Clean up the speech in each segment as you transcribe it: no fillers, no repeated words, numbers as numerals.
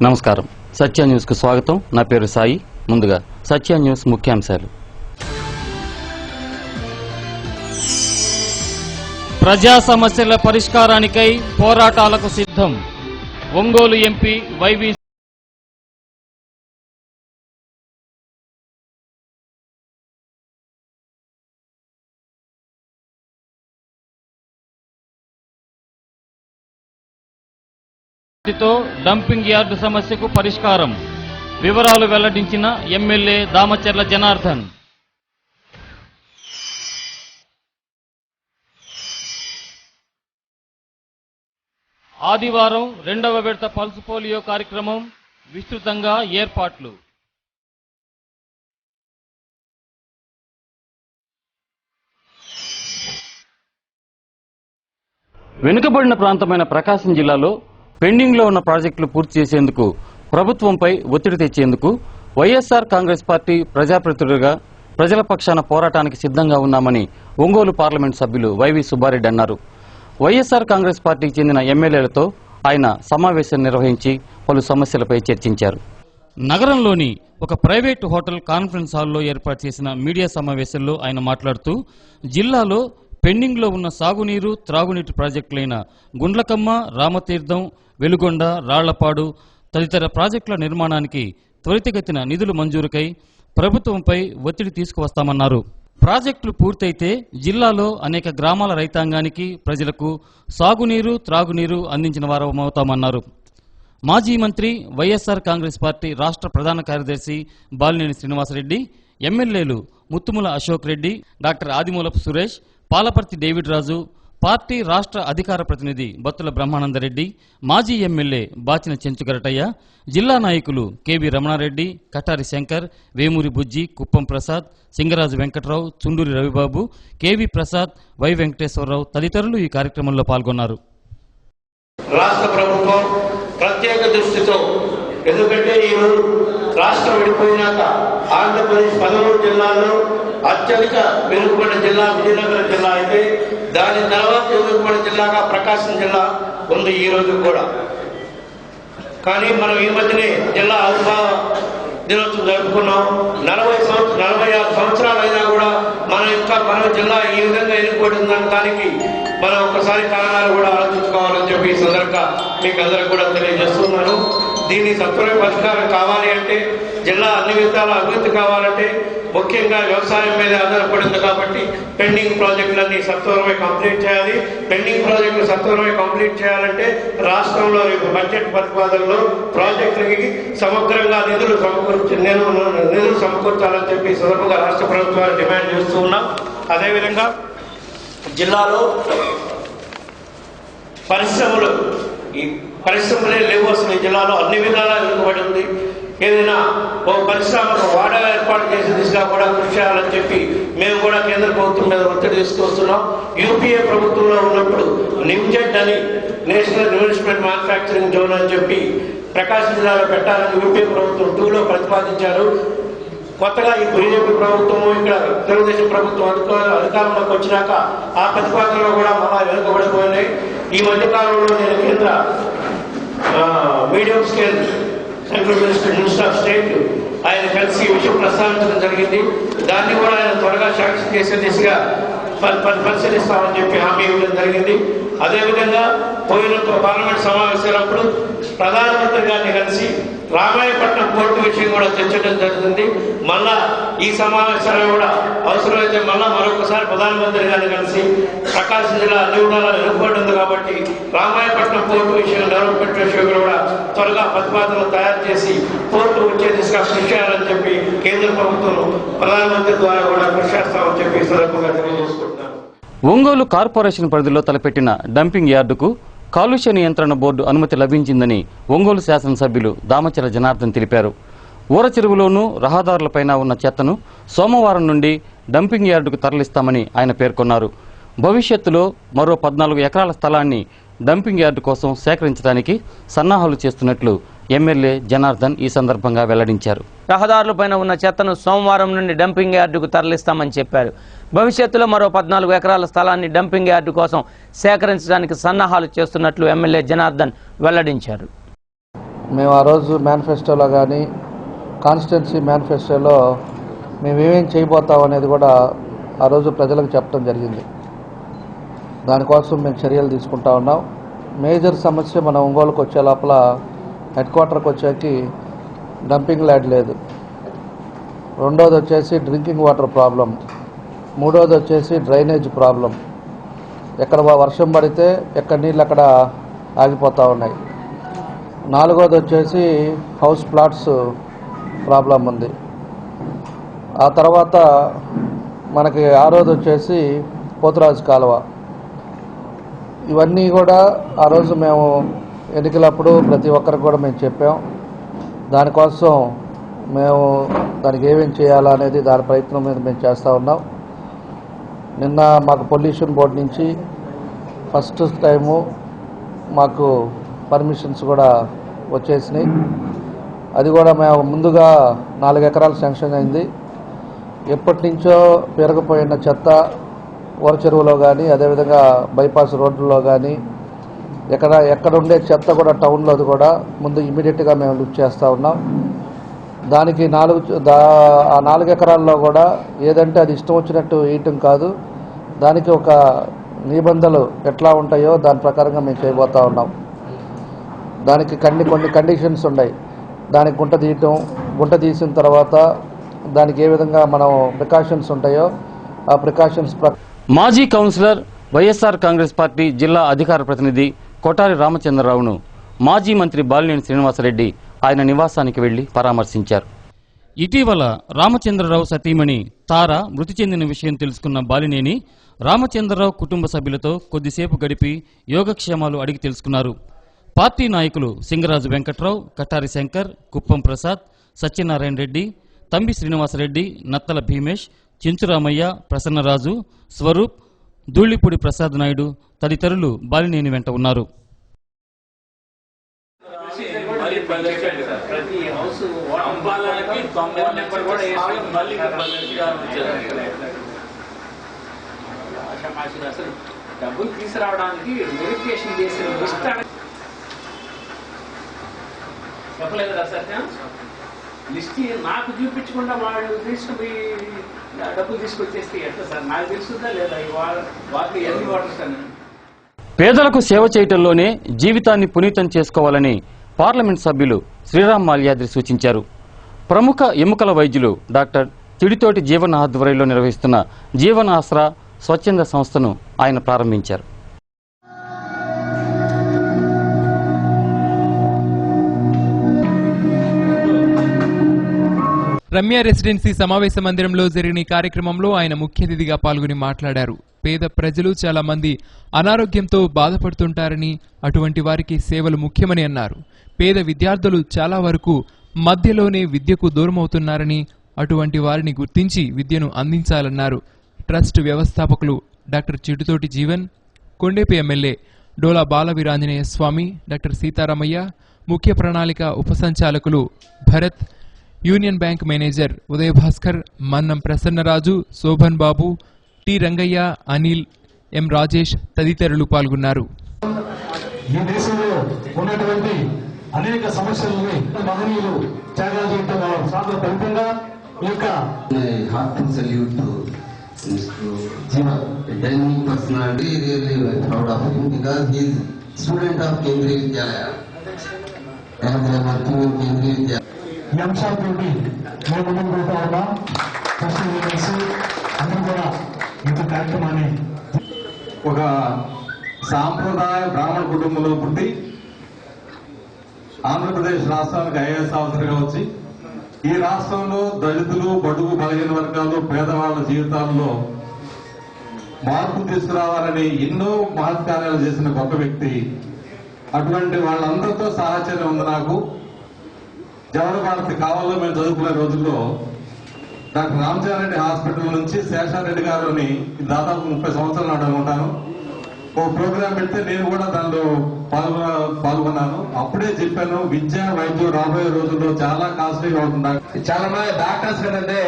నమస్కారం. సత్య న్యూస్ కు స్వాగతం. నా పేరు సాయి. ముందుగా సత్య న్యూస్ ముఖ్యాంశాలు. ప్రజా సమస్యల పరిష్కారానికై పోరాటాలకు సిద్ధం. ఒంగోలు ఎంపీ వైవి తో డంపింగ్ యార్డు సమస్యకు పరిష్కారం. వివరాలు వెల్లడించిన ఎమ్మెల్యే దామచర్ల జనార్దన్. ఆదివారం రెండవ విడత పల్స్ పోలియో కార్యక్రమం విస్తృతంగా ఏర్పాట్లు. వెనుకబడిన ప్రాంతమైన ప్రకాశం జిల్లాలో పెండింగ్ లో ఉన్న ప్రాజెక్టులు పూర్తి చేసేందుకు ప్రభుత్వంపై ఒత్తిడి తెచ్చేందుకు వైఎస్ఆర్ కాంగ్రెస్ పార్టీ ప్రజాప్రతినిధులుగా ప్రజల పక్షాన పోరాటానికి సిద్ధంగా ఉన్నామని ఒంగోలు పార్లమెంట్ సభ్యులు వైవి సుబ్బారెడ్డి అన్నారు. వైఎస్ఆర్ కాంగ్రెస్ పార్టీకి చెందిన ఎమ్మెల్యేలతో ఆయన సమావేశం నిర్వహించి పలు సమస్యలపై చర్చించారు. నగరంలోని ఒక ప్రైవేటు హోటల్ కాన్ఫరెన్స్ హాల్లో ఏర్పాటు చేసిన మీడియా సమావేశంలో ఆయన మాట్లాడుతూ జిల్లాలో పెండింగ్ లో ఉన్న సాగునీరు, త్రాగునీటి ప్రాజెక్టులైన గుండ్లకమ్మ, రామతీర్థం, వెలుగొండ, రాళ్లపాడు తదితర ప్రాజెక్టుల నిర్మాణానికి త్వరితగతిన నిధులు మంజూరుకై ప్రభుత్వంపై ఒత్తిడి తీసుకువస్తామన్నారు. ప్రాజెక్టులు పూర్తయితే జిల్లాలో అనేక గ్రామాల రైతాంగానికి, ప్రజలకు సాగునీరు, త్రాగునీరు అందించిన వారమవుతామన్నారు. మాజీ మంత్రి, వైఎస్ఆర్ కాంగ్రెస్ పార్టీ రాష్ట్ర ప్రధాన కార్యదర్శి బాలినేని శ్రీనివాసరెడ్డి, ఎమ్మెల్యేలు ముత్తుముల అశోక్ రెడ్డి, డాక్టర్ ఆదిమూలపు సురేష్, పాలపర్తి డేవిడ్ రాజు, పార్టీ రాష్ట్ర అధికార ప్రతినిధి బత్తుల బ్రహ్మానందరెడ్డి, మాజీ ఎమ్మెల్యే బాచిన చెంచుగరటయ్య, జిల్లా నాయకులు KV Ramanareddy, Katari Shankar, Vemuri Bujji, Kuppam Prasad, Singaraju Venkatrao, Chunduri Ravibabu, KV Prasad, Y Venkateswararao తదితరులు ఈ కార్యక్రమంలో పాల్గొన్నారు. రాష్ట్ర ప్రభుత్వం ప్రత్యేక దృష్టితో, ఎందుకంటే ఈరోజు రాష్ట్రం విడిపోయినాక ఆంధ్రప్రదేశ్ 13 జిల్లాల్లో అత్యధిక వెనుకబడిన జిల్లా విజయనగరం జిల్లా అయితే దాని తర్వాత వెనుకబడిన జిల్లాగా ప్రకాశం జిల్లా ఉంది ఈ రోజు కూడా. కానీ మనం ఈ మధ్యనే జిల్లా ఆవిర్భావ దినోత్సవం జరుపుకున్నాం. 46 సంవత్సరాలు అయినా కూడా మన జిల్లా ఈ విధంగా వెనుకబడి దానికి మనం ఒకసారి కారణాలు కూడా ఆలోచించుకోవాలని చెప్పి ఈ సందర్భంగా మీకు అందరికి కూడా తెలియజేస్తున్నాను. దీని సత్వర పరిష్కారం కావాలి అంటే, జిల్లా అన్ని విధాల అభివృద్ధి కావాలంటే ముఖ్యంగా వ్యవసాయం మీద ఆధారపడింది కాబట్టి పెండింగ్ ప్రాజెక్టులన్నీ సత్వరమే కంప్లీట్ చేయాలి. పెండింగ్ ప్రాజెక్టులు సత్వరమే కంప్లీట్ చేయాలంటే రాష్ట్రంలో బడ్జెట్ ప్రతిపాదనలో ప్రాజెక్టులకి సమగ్రంగా నిధులు సమకూర్చాలని చెప్పి సందర్భంగా రాష్ట్ర ప్రభుత్వాన్ని డిమాండ్ చేస్తూ ఉన్నాం. అదేవిధంగా జిల్లాలో పరిశ్రమలే లేవు. అసలు ఈ జిల్లాలో అన్ని విధాలా వెనుకబడి ఉంది. ఏదైనా ఓ పరిశ్రమకు వాడ ఏర్పాటు చేసే దిశగా కూడా కృషి చేయాలని చెప్పి మేము కూడా కేంద్ర ప్రభుత్వం మీద ఒత్తిడి తీసుకొస్తున్నాం. యూపీఏ ప్రభుత్వంలో ఉన్నప్పుడు నిమ్జెడ్ అని నేషనల్ ఇన్వెస్ట్మెంట్ మ్యానుఫ్యాక్చరింగ్ జోన్ అని చెప్పి ప్రకాశం జిల్లాలో పెట్టాలని యూపీఏ ప్రభుత్వం 2లో ప్రతిపాదించారు. కొత్తగా ఈ బీజేపీ ప్రభుత్వము, ఇక్కడ తెలుగుదేశం ప్రభుత్వం అధికారంలోకి వచ్చినాక ఆ ప్రతిపాదనలో కూడా మళ్ళా వెనుకబడిపోయినాయి. ఈ మధ్యకాలంలో నేను కేంద్ర medium scale central minister of state ఆయన కలిసి ఈ విషయం ప్రస్తావించడం జరిగింది. దాన్ని కూడా ఆయన త్వరగా శాంక్షన్ చేసే దిశగా పరిశీలిస్తామని చెప్పి హామీ ఇవ్వడం జరిగింది. అదేవిధంగా పోయిన పార్లమెంట్ సమావేశాలప్పుడు ప్రధానమంత్రి గారిని కలిసి రామాయపట్నం పోర్టు విషయం కూడా చర్చించడం జరుగుతుంది. మళ్ళా ఈ సమావేశాలు కూడా అవసరమైతే మళ్ళా మరొకసారి ప్రధానమంత్రి గారిని కలిసి ప్రకాశం జిల్లా అన్ని కూడా వెనుకబడి ఉంది కాబట్టి రామాయపట్నం పోర్టు విషయం, డెవలప్మెంట్ విషయం కూడా త్వరగా ప్రతిపాదనలు తయారు చేసి పోర్టు వచ్చే దిశగా కృషి చేయాలని చెప్పి కేంద్ర ప్రభుత్వం ప్రధానమంత్రి ద్వారా కూడా కృషి చేస్తామని చెప్పి సందర్భంగా తెలియజేసుకుంటున్నాను. ఒంగోలు కార్పొరేషన్ పరిధిలో తలపెట్టిన డంపింగ్ యార్డుకు కాలుష్య నియంత్రణ బోర్డు అనుమతి లభించిందని ఒంగోలు శాసనసభ్యులు దామచర్ల జనార్దన్ తెలిపారు. ఊర చెరువులోనూ రహదారులపైన ఉన్న చెత్తను సోమవారం నుండి డంపింగ్ యార్డుకు తరలిస్తామని ఆయన పేర్కొన్నారు. భవిష్యత్తులో మరో 14 ఎకరాల స్థలాన్ని డంపింగ్ యార్డు కోసం సేకరించడానికి సన్నాహాలు చేస్తున్నట్లు ఎమ్మెల్యే జనార్దన్ ఈ సందర్భంగా వెల్లడించారు. రహదారులపైన ఉన్న చెత్తను సోమవారం నుండి డంపింగ్ యార్డుకు తరలిస్తామని చెప్పారు. భవిష్యత్తులో మరో 14 ఎకరాల స్థలాన్ని డంపింగ్ యార్డు కోసం సేకరించడానికి సన్నాహాలు చేస్తున్నట్లు ఎమ్మెల్యే జనార్దన్ వెల్లడించారు. మేము ఆ రోజు మేనిఫెస్టోలో కానీ కాన్స్టిట్యున్సీ మేనిఫెస్టోలో మేము ఏమేం చేయబోతాం అనేది కూడా ఆ రోజు ప్రజలకు చెప్పడం జరిగింది. దానికోసం మేము చర్యలు తీసుకుంటా ఉన్నాం. మేజర్ సమస్య మన ఒంగోలుకు వచ్చే లోపల హెడ్ క్వార్టర్కి వచ్చేకి డంపింగ్ యార్డ్ లేదు. రెండోది వచ్చేసి డ్రింకింగ్ వాటర్ ప్రాబ్లం. మూడోది వచ్చేసి డ్రైనేజ్ ప్రాబ్లం. ఎక్కడ వర్షం పడితే ఎక్కడ నీళ్ళు అక్కడ ఆగిపోతూ ఉన్నాయి. నాలుగోది వచ్చేసి హౌస్ ప్లాట్స్ ప్రాబ్లం ఉంది. ఆ తర్వాత మనకి ఆరోది వచ్చేసి పోతురాజు కాలువ. ఇవన్నీ కూడా ఆ రోజు మేము ఎన్నికలప్పుడు ప్రతి ఒక్కరికి కూడా మేము చెప్పాం. దానికోసం మేము దానికి ఏమేం చేయాలా అనేది దాని ప్రయత్నం మీద మేము చేస్తూ ఉన్నాం. నిన్న మాకు పొల్యూషన్ బోర్డు నుంచి ఫస్ట్ టైము మాకు పర్మిషన్స్ కూడా వచ్చేసినాయి. అది కూడా మేము ముందుగా 4 ఎకరాలు శాంక్షన్ అయింది. ఎప్పటి నుంచో పెరగపోయిన చెత్త ఊర చెరువులో కానీ అదేవిధంగా బైపాస్ రోడ్లలో కానీ ఎక్కడ ఉండే చెత్త కూడా టౌన్లోది కూడా ముందు ఇమీడియట్గా మేము లిఫ్ట్ చేస్తూ ఉన్నాం. దానికి 4 ఎకరాల్లో కూడా ఏదంటే అది ఇష్టం వచ్చినట్టు వేయటం కాదు, దానికి ఒక నిబంధనలు ఎట్లా ఉంటాయో దాని ప్రకారంగా మేము చేయబోతూ ఉన్నాం. దానికి కొన్ని కండిషన్స్ ఉన్నాయి. దానికి గుంట తీసిన తర్వాత దానికి ఏ విధంగా మనం ప్రికాషన్స్ ఉంటాయో ఆ ప్రికాషన్స్ మాజీ కౌన్సిలర్ వైఎస్ఆర్ కాంగ్రెస్ పార్టీ జిల్లా అధికార ప్రతినిధి కొటారి రామచంద్రరావును మాజీ మంత్రి బాలినేని శ్రీనివాసరెడ్డి ఆయన నివాసానికి వెళ్లి పరామర్శించారు. ఇటీవల రామచంద్రరావు సతీమణి తార మృతి చెందిన విషయం తెలుసుకున్న బాలినేని రామచంద్రరావు కుటుంబ సభ్యులతో కొద్దిసేపు గడిపి యోగక్షేమాలు అడిగి తెలుసుకున్నారు. పార్టీ నాయకులు సింగరాజు వెంకట్రావు, కటారి శంకర్, కుప్పం ప్రసాద్, సత్యనారాయణ రెడ్డి, తంబి శ్రీనివాసరెడ్డి, నత్తల భీమేష్, చెంచురామయ్య, ప్రసన్నరాజు, స్వరూప్, ధూళిపూడి ప్రసాద్ నాయుడు తదితరులు బాలినేని వెంట ఉన్నారు. డబ్బులు తీసుకురావడానికి వెరిఫికేషన్ చేసిన లిస్ట్ చెప్పలేదు కదా సత్యం. లిస్ట్ నాకు చూపించకుండా వాళ్ళు తీసుకుపోయి డబ్బులు తీసుకొచ్చేస్తే ఎట్లా సార్? నాకు తెలుస్తుందా లేదా? వాటికి ఎన్ని వాటర్స్ అని పేదలకు సేవ చేయటంలోనే జీవితాన్ని పునీతం చేసుకోవాలని పార్లమెంట్ సభ్యులు శ్రీరామ్ మాల్యాద్రి సూచించారు. ప్రముఖ ఎముకల వైద్యులు డాక్టర్ తిడితోటి జీవన ఆధ్వర్యంలో నిర్వహిస్తున్న జీవన ఆసరా స్వచ్ఛంద సంస్థను ఆయన ప్రారంభించారు. రమ్య రెసిడెన్సీ సమావేశ మందిరంలో జరిగిన ఈ కార్యక్రమంలో ఆయన ముఖ్య అతిథిగా పాల్గొని మాట్లాడారు. పేద ప్రజలు చాలా మంది అనారోగ్యంతో బాధపడుతుంటారని, అటువంటి వారికి సేవలు ముఖ్యమని అన్నారు. పేద విద్యార్థులు చాలా వరకు మధ్యలోనే విద్యకు దూరమవుతున్నారని, అటువంటి వారిని గుర్తించి విద్యను అందించాలన్నారు. ట్రస్ట్ వ్యవస్థాపకులు డాక్టర్ చిడుతోటి జీవన్, కొండేపి ఎమ్మెల్యే డోలా బాల వీరాంజనేయ స్వామి, డాక్టర్ సీతారామయ్య, ముఖ్య ప్రణాళిక ఉపసంచాలకులు భరత్, యూనియన్ బ్యాంక్ మేనేజర్ ఉదయ భాస్కర్, మన్నం ప్రసన్నరాజు, శోభన్ బాబు, టి రంగయ్య, అనిల్, ఎం రాజేష్ తదితరులు పాల్గొన్నారు. ఈ దేశంలో ఉన్నటువంటి అనేక సమస్యలని మహనీయులు త్యాగాలు చేయడం సాధన ఫలితంగా ఈ యొక్క heartful salute to Jivan, a dynamic personality, really proud of him because he is student of Kendriya Vidyalaya and they are working in Kendriya Vidyalaya. ఈ అంశాలతోటి మేము ముందుకు పోతా ఉన్నాం. కలిసి అందరూ కూడా ఇంత కార్యక్రమాన్ని ఒక సాంప్రదాయ బ్రాహ్మణ కుటుంబంలో పుట్టి ఆంధ్రప్రదేశ్ రాష్ట్రానికి ఐఏఎస్ ఆఫీసర్గా వచ్చి ఈ రాష్ట్రంలో దళితులు, బడుగు, బలహీన వర్గాలు, పేదవాళ్ల జీవితాల్లో మార్పు తీసుకురావాలని ఎన్నో మహత్కార్యాలు చేసిన గొప్ప వ్యక్తి. అటువంటి వాళ్ళందరితో సహచర్యం ఉంది నాకు. జవహర్ భారతి కావాలో మేము చదువుకునే రోజుల్లో డాక్టర్ రామచంద్రారెడ్డి హాస్పిటల్ నుంచి శేషారెడ్డి గారిని దాదాపు 30 సంవత్సరాలు నాడు అనుకుంటాను ఓ ప్రోగ్రాం పెడితే నేను కూడా దానిలో పాల్గొన్నాను. అప్పుడే చెప్పాను, విద్య వైద్యం రాబోయే రోజుల్లో చాలా కాస్ట్లీగా అవుతుంది. చాలా మంది డాక్టర్స్ కంటే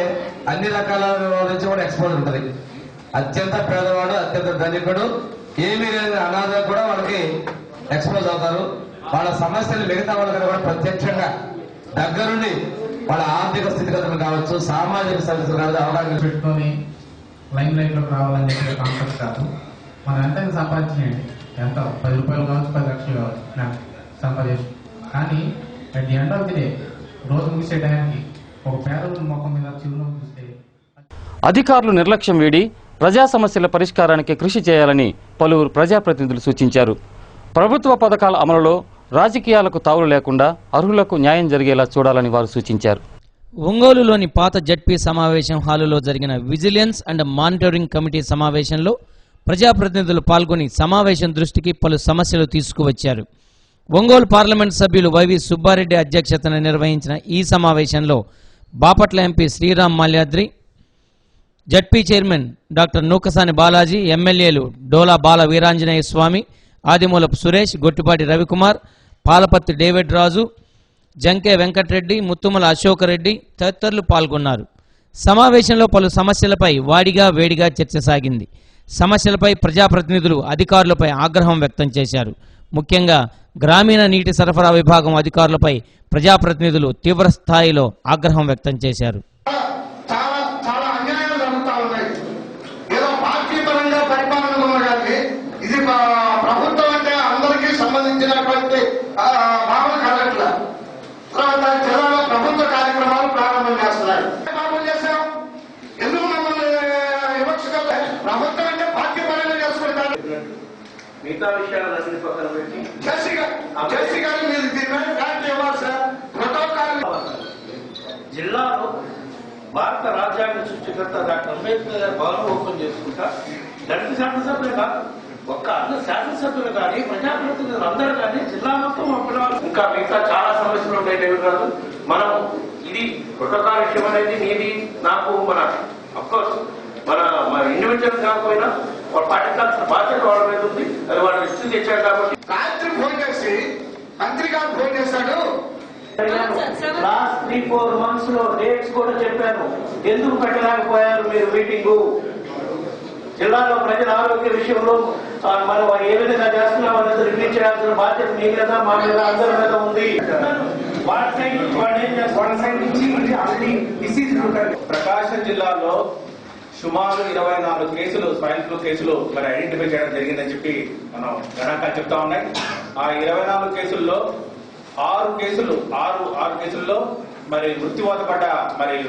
అన్ని రకాల నుంచి కూడా ఎక్స్పోజ్ ఉంటుంది. అత్యంత పేదవాడు, అత్యంత ధనికుడు, ఏమీ లేని అనాథ కూడా వాళ్ళకి ఎక్స్పోజ్ అవుతారు. వాళ్ళ సమస్యలు మిగతా వాళ్ళకి కూడా ప్రత్యక్షంగా దగ్గరుండి వాళ్ళ ఆర్థిక స్థితిగతులు కావచ్చు, సామాజిక సమస్యలు కావచ్చు అవగాహన పెట్టుకొని లైమ్ లైట్ లోకి రావాలని చెప్పే కాన్సెప్ట్ కాదు. మనం ఎంత సంపాదించినండి, ఎంత 10 రూపాయలు కావచ్చు, 10 లక్షలు కావచ్చు నాకు సంపాదించు, కానీ at the end of the day రోజు ముగిసే టైంకి ఒక పేదల ముఖం మీద చిరునవ్వు చూస్తే అధికారులు నిర్లక్ష్యం వీడి ప్రజా సమస్యల పరిష్కారానికి కృషి చేయాలని పలువురు ప్రజాప్రతినిధులు సూచించారు. ప్రభుత్వ పథకాల అమలులో రాజకీయాలకు తావులు లేకుండా అర్హులకు న్యాయం జరిగేలా చూడాలని వారు సూచించారు. ఒంగోలులోని పాత జడ్పీ సమావేశం హాలులో జరిగిన విజిలెన్స్ అండ్ మానిటరింగ్ కమిటీ సమావేశంలో ప్రజాప్రతినిధులు పాల్గొని సమావేశం దృష్టికి పలు సమస్యలు తీసుకువచ్చారు. ఒంగోలు పార్లమెంట్ సభ్యులు వైవి సుబ్బారెడ్డి అధ్యక్షతన నిర్వహించిన ఈ సమావేశంలో Bapatla MP Sriram Malyadri, ZP chairman doctor Nukasani Balaji, ఎమ్మెల్యేలు డోలా బాల వీరాంజనేయ స్వామి, ఆదిమూలపు సురేష్, గొట్టిపాటి రవికుమార్, పాలపత్తి డేవిడ్ రాజు, జంకే వెంకటరెడ్డి, ముత్తుమల అశోక్ రెడ్డి తదితరులు పాల్గొన్నారు. సమావేశంలో పలు సమస్యలపై వాడిగా వేడిగా చర్చ సాగింది. సమస్యలపై ప్రజాప్రతినిధులు అధికారులపై ఆగ్రహం వ్యక్తం చేశారు. ముఖ్యంగా గ్రామీణ నీటి సరఫరా విభాగం అధికారులపై ప్రజాప్రతినిధులు తీవ్ర స్థాయిలో ఆగ్రహం వ్యక్తం చేశారు. చాలా అన్యాయాలు జరుగుతూ ఉన్నాయి. ఏదో పార్టీ పరంగా పరిపాలన కానీ ఇది ప్రభుత్వం అంటే అందరికీ సంబంధించినటువంటి భావన కలగట్ల. తర్వాత జిల్లాలో ప్రభుత్వ కార్యక్రమాలు ప్రారంభం చేస్తున్నారు. ప్రారంభం చేశాం, ఎందుకు మమ్మల్ని వివక్షగా ప్రభుత్వం అంటే పార్టీ పరంగా చేసుకుంటారు. మిగతా విషయాలన్నింటి పక్కన పెట్టి జేసీ గారు మీరు దీని మీద క్లారిటీ ఇవ్వాలి సార్. ప్రోటోకాల్ జిల్లాలో భారత రాజ్యాంగ సృష్టికర్త డాక్టర్ అంబేద్కర్ గారు భవనం ఓపెన్ చేసుకుంటా దళిత శాసనసభ్యులు కాదు, ఒక్క అన్న శాసనసభ్యులు కానీ ప్రజాప్రతినిధులు అందరూ కానీ జిల్లా మొత్తం ఇంకా మిగతా చాలా సమస్యలు ఉంటాయి కాదు. మనం ఇది ప్రోటోకాల్ విషయం అనేది నీది నాకు మన అఫ్కోర్స్ మన ఇండివిజువల్ కాకపోయినా వాళ్ళు పాటించాల్సిన బాధ్యత వాళ్ళ మీద ఉంది. అది వాళ్ళు ఇచ్చి తెచ్చారు కాబట్టి రాత్రి ఫోన్ చేసి మంత్రి గారు ఫోన్ చేశాడు. లాస్ట్ 3-4 months లో డేట్స్ కూడా చెప్పాను. ఎందుకు పెట్టలేకపోయారు మీరు మీటింగు? జిల్లాలో ప్రజల ఆరోగ్య విషయంలో మనం ఏ విధంగా చేస్తున్నాం అనేది రిలీజ్ చేయాల్సిన బాధ్యత మీ మీద, మా మీద, అందరి మీద ఉంది. ప్రకాశం జిల్లాలో సుమారు 24 కేసులు స్వైన్ ఫ్లూ కేసులు మరి ఐడెంటిఫై చేయడం జరిగిందని చెప్పి మనం గణాంకాలు చెప్తా ఉన్నాయి. ఆ 24 కేసుల్లో 6 కేసుల్లో మరి మృత్యువాత పడ్డ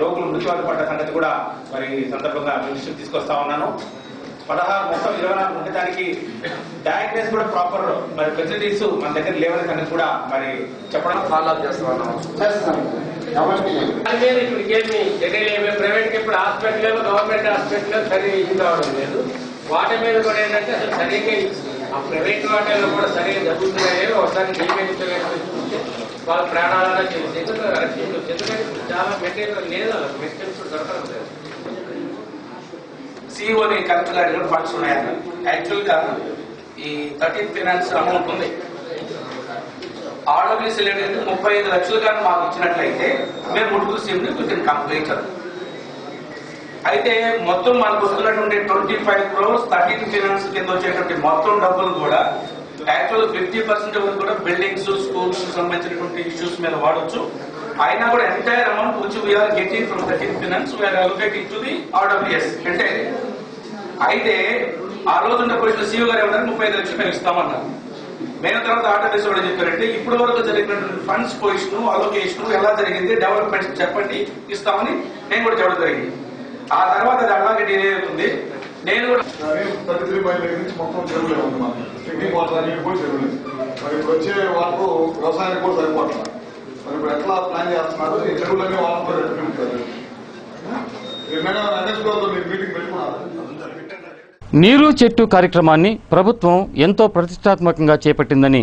రోగులు మృత్యువాత పడ్డ సంగతి కూడా మరి సందర్భంగా దృష్టికి తీసుకొస్తా ఉన్నాను. 16 మొత్తం 24 ఉంటే దానికి డయాగ్నోస్ కూడా ప్రాపర్ మరి ఫెసిలిటీస్ మన దగ్గర లేవని సంగతి కూడా మరి చెప్పడం ఫాలో అప్ చేస్తా ఉన్నాం. ప్రైవేట్ ఇప్పుడు హాస్పిటల్ గవర్నమెంట్ హాస్పిటల్ సరిగా ఇది కావడం లేదు. వాటి మీద కూడా ఏంటంటే అసలు సరిగ్గా ఆ ప్రైవేట్ వాటిల్లో కూడా సరిగ్గా జరుగుతున్నాయి. ఒకసారి చూస్తే వాళ్ళ ప్రాణాలను రక్షించవచ్చు. ఎందుకంటే చాలా మెటీరియల్ లేదు, అలా మెటీరియల్స్ దొరకడం లేదు. సిఇఓని కలెక్టర్ గారి ఫండ్స్ ఉన్నాయని యాక్చువల్ గా ఈ 13th ఫైనాన్స్ అమౌంట్ ఉంది. ఆర్డబ్ల్యూసీ అనేది 35 లక్షలు కానీ మాకు ఇచ్చినట్లయితే మేము ముట్టుకు సీఎంని విత్ కంప్లీట్. అయితే మొత్తం మనకు వస్తున్నటువంటి 25 crores 13th ఫైనాన్స్ కింద వచ్చేటువంటి మొత్తం డబ్బులు కూడా యాక్చువల్ 50% వరకు కూడా బిల్డింగ్స్, స్కూల్స్ సంబంధించినటువంటి ఇష్యూస్ మీద వాడచ్చు. అయినా కూడా entire amount which we are getting from 13th finance we are allocating to the RWS అంటే. అయితే ఆ రోజున్న పొజిషన్ సీఓ గారు ఏమన్నారు 35 లక్షలు ఇస్తామన్నారు. మేము తర్వాత ఆర్డబ్ల్యూఎస్ కూడా చెప్పారంటే ఇప్పటి వరకు జరిగినటువంటి ఫండ్స్ పొజిషన్ అలోకేషన్ ఎలా జరిగింది, డెవలప్మెంట్ చెప్పండి ఇస్తామని నేను కూడా చెప్పడం జరిగింది. ఆ తర్వాత అది అలాగే డిలే అవుతుంది. నేను కూడా 33 మైల్ దగ్గర నుంచి మొత్తం చెరువులే ఉంది. మాకు డ్రింకింగ్ వాటర్ అన్నిటి కూడా చెరువులే. మరి ఇప్పుడు వచ్చే వాళ్ళకు వ్యవసాయానికి కూడా సరిపోతుంది. మరి ఇప్పుడు ఎట్లా ప్లాన్ చేస్తున్నారు? ఈ చెరువులన్నీ వాళ్ళతో పెట్టుకుంటారు. మేడం ఎన్ఎస్ఓతో మీరు మీటింగ్ పెట్టుకున్నారు. నీరు చెట్టు కార్యక్రమాన్ని ప్రభుత్వం ఎంతో ప్రతిష్టాత్మకంగా చేపట్టిందని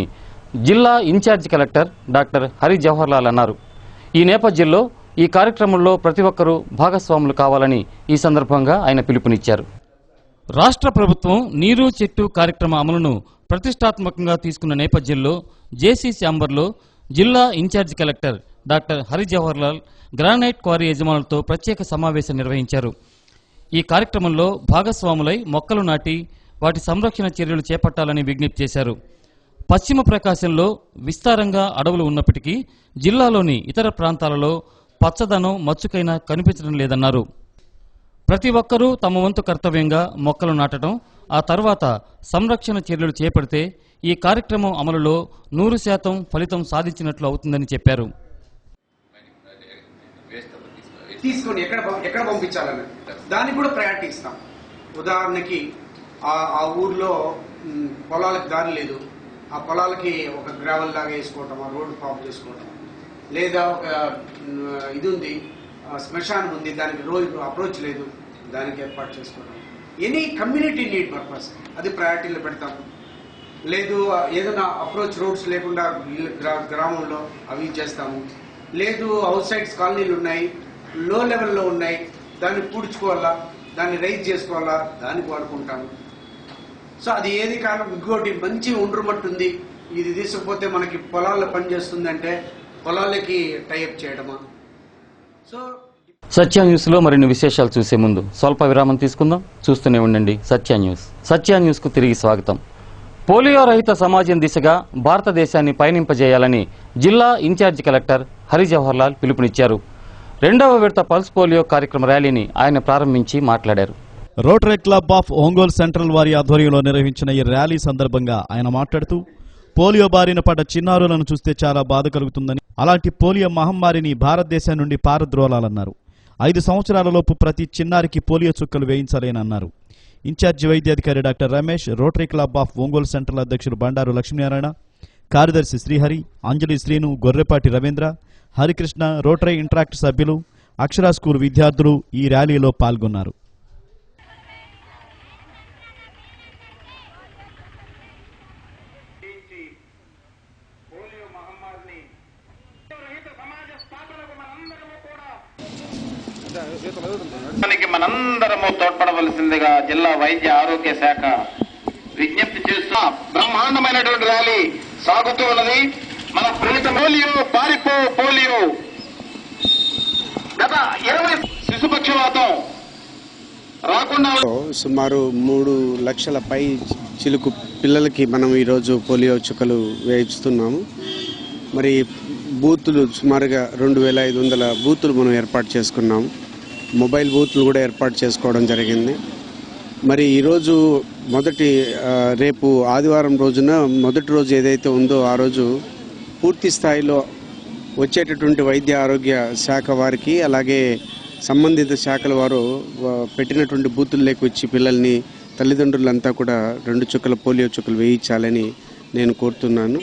జిల్లా incharge collector doctor Hari Jawahar Lal అన్నారు. ఈ నేపథ్యంలో ఈ కార్యక్రమంలో ప్రతి ఒక్కరూ భాగస్వాములు కావాలని ఈ సందర్భంగా ఆయన పిలుపునిచ్చారు. రాష్ట్ర ప్రభుత్వం నీరు చెట్టు కార్యక్రమ అమలును ప్రతిష్టాత్మకంగా తీసుకున్న నేపథ్యంలో జేసీ ఛాంబర్లో జిల్లా incharge collector doctor Hari Jawahar Lal granite quarry యజమానులతో ప్రత్యేక సమావేశం నిర్వహించారు. ఈ కార్యక్రమంలో భాగస్వాములై మొక్కలు నాటి వాటి సంరక్షణ చర్యలు చేపట్టాలని విజ్ఞప్తి చేశారు. పశ్చిమ ప్రకాశంలో విస్తారంగా అడవులు ఉన్నప్పటికీ జిల్లాలోని ఇతర ప్రాంతాలలో పచ్చదనం మచ్చుకైనా కనిపించడం లేదన్నారు. ప్రతి ఒక్కరూ తమ వంతు కర్తవ్యంగా మొక్కలు నాటడం, ఆ తర్వాత సంరక్షణ చర్యలు చేపడితే ఈ కార్యక్రమం అమలులో 100% ఫలితం సాధించినట్లు అవుతుందని చెప్పారు. తీసుకొని ఎక్కడ పంపించాలని దానికి కూడా ప్రయారిటీ ఇస్తాం. ఉదాహరణకి ఆ ఊర్లో పొలాలకు దారి లేదు, ఆ పొలాలకి ఒక గ్రావెల్ లాగా వేసుకోవటం, ఆ రోడ్డు ఫామ్ చేసుకోవటం, లేదా ఒక ఇది ఉంది శ్మశానం ఉంది, దానికి రోడ్డు అప్రోచ్ లేదు, దానికి ఏర్పాటు చేసుకోవడం. ఎనీ కమ్యూనిటీ నీడ్ పర్పస్ అది ప్రయారిటీలో పెడతాం. లేదు ఏదైనా అప్రోచ్ రోడ్స్ లేకుండా గ్రామంలో అవి చేస్తాము. లేదు అవుట్ సైడ్స్ కాలనీలు ఉన్నాయి, లో లెవెల్లో ఉన్నాయి, దాన్ని పూడ్చుకోవాలా, దాన్ని రైజ్ చేసుకోవాలా, దానికి వాడుకుంటాము. సో అది ఏది కారణం ఇంకోటి మంచి ఒండ్రుమట్టు ఉంది, ఇది తీసుకుపోతే మనకి పొలాల్లో పనిచేస్తుందంటే పొలాలకి టైఅప్ చేయడమా. సో సత్య న్యూస్ లో మరిన్ని విశేషాలు చూసే ముందు స్వల్ప విరామం తీసుకుందాం. చూస్తూనే ఉండండి సత్య న్యూస్. సత్య న్యూస్ కు తిరిగి స్వాగతం. పోలియో రహిత సమాజం దిశగా భారతదేశాన్ని పయనింపజేయాలని జిల్లా ఇన్ఛార్జి కలెక్టర్ హరిజవహర్ లాల్ పిలుపునిచ్చారు. 2వ విడత పల్స్ పోలియో కార్యక్రమ ర్యాలీని ఆయన ప్రారంభించి మాట్లాడారు. Rotary club of Ongole central వారి ఆధ్వర్యంలో నిర్వహించిన ఈ ర్యాలీ సందర్భంగా ఆయన మాట్లాడుతూ పోలియో బారిన పడ్డ చిన్నారులను చూస్తే చాలా బాధ కలుగుతుందని, అలాంటి పోలియో మహమ్మారిని భారతదేశం నుండి పారద్రోలాలన్నారు. 5 సంవత్సరాలలోపు ప్రతి చిన్నారికి పోలియో చుక్కలు వేయించాలని ఇన్ఛార్జి వైద్యాధికారి doctor Ramesh, rotary club of Ongole central అధ్యక్షులు బండారు లక్ష్మీనారాయణ, కార్యదర్శి శ్రీహరి, అంజలి శ్రీను, గొర్రెపాటి రవీంద్ర, హరికృష్ణ, రోటరీ ఇంటరాక్ట్ సభ్యులు, అక్షరా స్కూల్ విద్యార్థులు ఈ ర్యాలీలో పాల్గొన్నారు. మనందరము తోడ్పడవలసిందిగా జిల్లా వైద్య ఆరోగ్య శాఖ విజ్ఞప్తి చేస్తూ బ్రహ్మాండమైనటువంటి ర్యాలీ సాగుతూ ఉన్నది. మన ప్రీత పోలియో పారిపో పోలియో గత 20 శిశుపక్షవాతం రాకుండా సుమారు 3 లక్షల పై చిలుకు పిల్లలకి మనం ఈరోజు పోలియో చుక్కలు వేయిస్తున్నాము. మరి బూతులు సుమారుగా 2500 బూతులు మనం ఏర్పాటు చేసుకున్నాము. మొబైల్ బూత్లు కూడా ఏర్పాటు చేసుకోవడం జరిగింది. మరి ఈరోజు రేపు ఆదివారం రోజున మొదటి రోజు ఏదైతే ఉందో ఆ రోజు పూర్తి స్థాయిలో వచ్చేటటువంటి వైద్య ఆరోగ్య శాఖ వారికి, అలాగే సంబంధిత శాఖల వారు పెట్టినటువంటి బూతుల్లోకి వచ్చి పిల్లల్ని, తల్లిదండ్రులంతా కూడా 2 చుక్కల పోలియో చుక్కలు వేయించాలని నేను కోరుతున్నాను.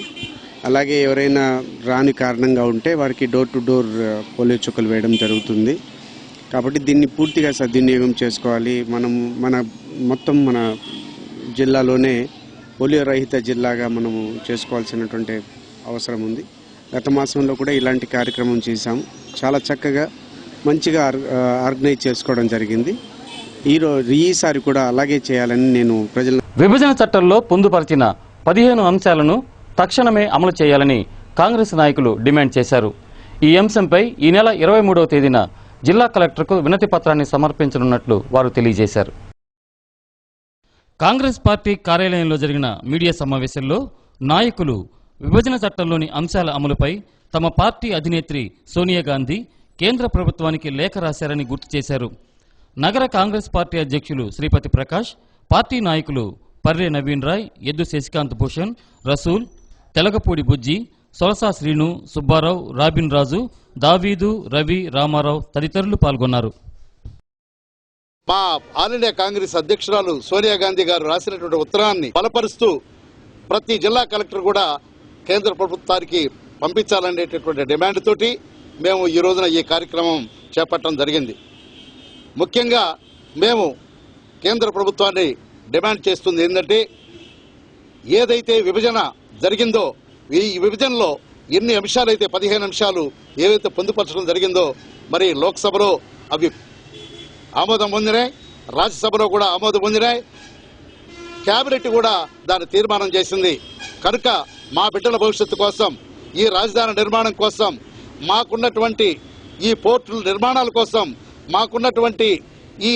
అలాగే ఎవరైనా రాని కారణంగా ఉంటే వారికి డోర్ టు డోర్ పోలియో చుక్కలు వేయడం జరుగుతుంది. కాబట్టి దీన్ని పూర్తిగా సద్వినియోగం చేసుకోవాలి. మన జిల్లాలోనే పోలియో రహిత జిల్లాగా మనము చేసుకోవాల్సినటువంటి అవసరం ఉంది. గత మాసంలో కూడా ఇలాంటి కార్యక్రమం చేశాము. చాలా చక్కగా మంచిగా ఆర్గనైజ్ చేసుకోవడం జరిగింది. ఈసారి కూడా అలాగే చేయాలని నేను విభజన చట్టంలో పొందుపరిచిన 15 అంశాలను తక్షణమే అమలు చేయాలని కాంగ్రెస్ నాయకులు డిమాండ్ చేశారు. ఈ అంశంపై ఈ నెల 23వ తేదీన జిల్లా కలెక్టర్కు వినతి పత్రాన్ని సమర్పించనున్నట్లు వారు తెలియజేశారు. కాంగ్రెస్ పార్టీ కార్యాలయంలో జరిగిన మీడియా సమావేశంలో నాయకులు విభజన చట్టంలోని అంశాల అమలుపై తమ పార్టీ అధినేత్రి సోనియా గాంధీ కేంద్ర ప్రభుత్వానికి లేఖ రాశారని గుర్తు చేశారు. నగర కాంగ్రెస్ పార్టీ అధ్యక్షులు శ్రీపతి ప్రకాష్, పార్టీ నాయకులు పర్రే నవీన్ రాయ్, ఎద్దు శశికాంత్ భూషణ్, రసూల్, తెలగపూడి బుజ్జి, సొలసా శ్రీను, సుబ్బారావు, రాబిన్ రాజు, దావీదు, రవి, రామారావు తదితరులు పాల్గొన్నారు. మా ఆల్ ఇండియా కాంగ్రెస్ అధ్యక్షురాలు సోనియా గాంధీ గారు రాసినటువంటి ఉత్తరాన్ని బలపరుస్తూ ప్రతి జిల్లా కలెక్టర్ కూడా కేంద్ర ప్రభుత్వానికి పంపించాలనేటటువంటి డిమాండ్ తోటి మేము ఈ రోజున ఈ కార్యక్రమం చేపట్టడం జరిగింది. ముఖ్యంగా మేము కేంద్ర ప్రభుత్వాన్ని డిమాండ్ చేస్తుంది ఏంటంటే, ఏదైతే విభజన జరిగిందో ఈ విభజనలో ఎన్ని అంశాలైతే 15 అంశాలు ఏవైతే పొందుపరచడం జరిగిందో, మరి లోక్సభలో అవి ఆమోదం పొందినాయి, రాజ్యసభలో కూడా ఆమోదం పొందినాయి, కేబినెట్ కూడా దాన్ని తీర్మానం చేసింది. కనుక మా బిడ్డల భవిష్యత్తు కోసం, ఈ రాజధాని నిర్మాణం కోసం, మాకున్నటువంటి ఈ పోర్టుల నిర్మాణాల కోసం, మాకున్నటువంటి ఈ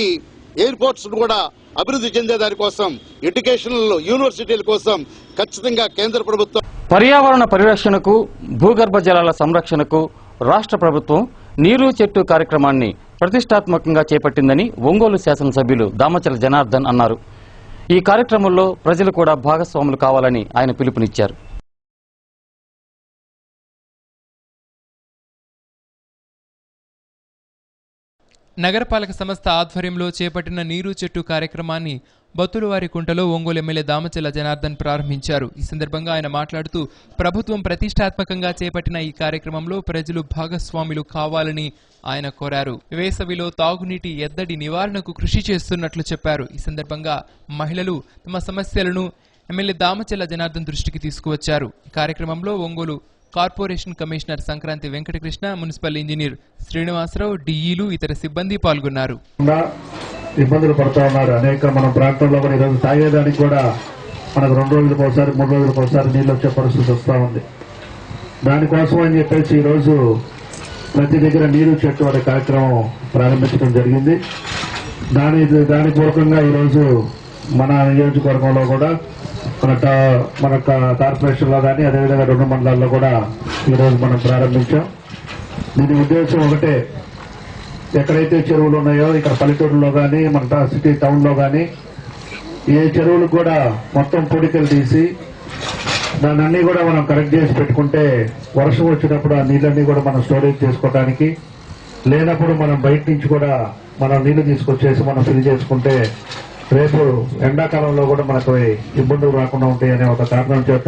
ఎయిర్పోర్ట్స్ కూడా అభివృద్ధి చెందేదాని కోసం, ఎడ్యుకేషనల్ యూనివర్సిటీల కోసం ఖచ్చితంగా కేంద్ర ప్రభుత్వం పర్యావరణ పరిరక్షణకు భూగర్భ జలాల సంరక్షణకు రాష్ట్ర ప్రభుత్వం నీరు చెట్టు కార్యక్రమాన్ని ప్రతిష్టాత్మకంగా చేపట్టిందని ఒంగోలు శాసనసభ్యులు దామచల జనార్దన్ అన్నారు. ఈ కార్యక్రమంలో ప్రజలు కూడా భాగస్వాములు కావాలని ఆయన పిలుపునిచ్చారు. నగరపాలక సంస్థ ఆధ్వర్యంలో చేపట్టిన నీరు చెట్టు కార్యక్రమాన్ని బత్తులవారి కుంటలో ఒంగోలు ఎమ్మెల్యే దామచల జనార్దన్ ప్రారంభించారు. ఈ సందర్భంగా ఆయన మాట్లాడుతూ ప్రభుత్వం ప్రతిష్టాత్మకంగా చేపట్టిన ఈ కార్యక్రమంలో ప్రజలు భాగస్వాములు కావాలని ఆయన కోరారు. వేసవిలో తాగునీటి ఎద్దడి నివారణకు కృషి చేస్తున్నట్లు చెప్పారు. ఈ సందర్భంగా మహిళలు తమ సమస్యలను ఎమ్మెల్యే దామచల జనార్దన్ దృష్టికి తీసుకువచ్చారు. ఈ కార్యక్రమంలో Ongole corporation commissioner Sankranthi Venkatakrishna, municipal engineer Srinivasarao, డిఈలు, ఇతర సిబ్బంది పాల్గొన్నారు. ఇబ్బందులు పడుతూ ఉన్నారు. అనేక మన ప్రాంతంలో కూడా ఈరోజు తాగేదానికి కూడా మనకు 2 రోజులకు ఒకసారి 3 రోజులకు ఒకసారి నీళ్ళు వచ్చే పరిస్థితి వస్తూ ఉంది. దానికోసం అని చెప్పేసి ఈరోజు ప్రతి దగ్గర నీరు చెట్టు అనే కార్యక్రమం ప్రారంభించడం జరిగింది. దాని పూర్వకంగా ఈరోజు మన నియోజకవర్గంలో కూడా మన కార్పొరేషన్ లో కానీ అదేవిధంగా 2 మండలాల్లో కూడా ఈరోజు మనం ప్రారంభించాం. దీని ఉద్దేశం ఒకటే, ఎక్కడైతే చెరువులు ఉన్నాయో ఇక్కడ పల్లెటూరులో కానీ మన సిటీ టౌన్ లో కానీ ఏ చెరువులకు కూడా మొత్తం పొడికలు తీసి దాన్ని అన్ని కూడా మనం కరెక్ట్ చేసి పెట్టుకుంటే వర్షం వచ్చినప్పుడు ఆ నీళ్ళన్నీ కూడా మనం స్టోరేజ్ చేసుకోవడానికి, లేనప్పుడు మనం బయట నుంచి కూడా మనం నీళ్లు తీసుకొచ్చేసి మనం ఫిల్ చేసుకుంటే రేపు ఎండాకాలంలో కూడా మనకు ఇబ్బందులు రాకుండా ఉంటాయి అనే ఒక కారణం చేత